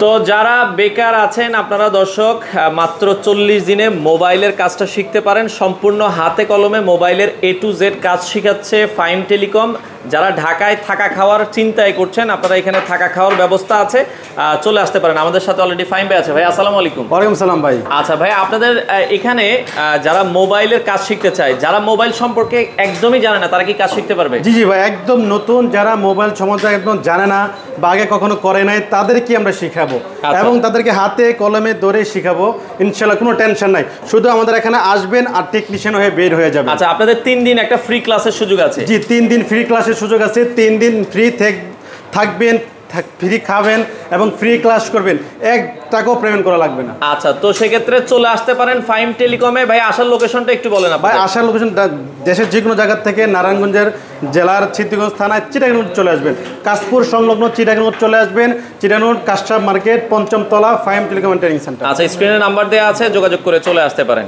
তো যারা বেকার আছেন আপনারা দর্শক মাত্র 40 দিনে মোবাইলের কাজটা শিখতে পারেন। সম্পূর্ণ হাতে কলমে মোবাইলের A to Z কাজ শেখাচ্ছে ফাইম টেলিকম। যারা ঢাকায় থাকা খাওয়ার চিন্তায় করছেন আপনারা এখানে থাকা খাওয়ার ব্যবস্থা আছে, চলে আসতে পারেন। আমাদের সাথে অলরেডি ফাইম ভাই আছে। ভাই আসসালামু আলাইকুম। ওয়ালাইকুম সালাম ভাই। আচ্ছা ভাই, আপনাদের এখানে যারা মোবাইলের কাজ শিখতে চায়, যারা মোবাইল সম্পর্কে একদমই জানে না, তারা কি কাজ শিখতে পারবে? জি জি ভাই, একদম নতুন যারা মোবাইল সম্বন্ধে একদম জানে না বা আগে কখনো করে নাই তাদেরকে আমরা শিখাবো এবং তাদেরকে হাতে কলমে ধরে শিখাবো। ইনশাআল্লাহ কোনো টেনশন নাই, শুধু আমাদের এখানে আসবেন আর টেকনিশিয়ান হয়ে বের হয়ে যাবে। আচ্ছা, আপনাদের 3 দিন একটা ফ্রি ক্লাসের সুযোগ আছে? জি, 3 দিন ফ্রি ক্লাসের সুযোগ আছে। 3 দিন ফ্রি থাকবেন, ফ্রি খাবেন এবং ফ্রি ক্লাস করবেন, 1 টাকাও পেমেন্ট করা লাগবে না। আচ্ছা, তো সেক্ষেত্রে চলে আসতে পারেন ফাইম টেলিকমে। ভাই আসার লোকেশনটা একটু বলেন। ভাই আসার লোকেশন দেশের যে কোনো জায়গা থেকে নারায়ণগঞ্জের জেলার সিদ্ধিগঞ্জ থানায় চিটাগাং চলে আসবেন, কাশপুর সংলগ্ন চিটাগাং চলে আসবেন, চিটাগাং কাস্টম মার্কেট 5ম তলা ফাইম টেলিকম ট্রেনিং সেন্টার। আচ্ছা, স্ক্রিনে নাম্বার দেওয়া আছে, যোগাযোগ করে চলে আসতে পারেন।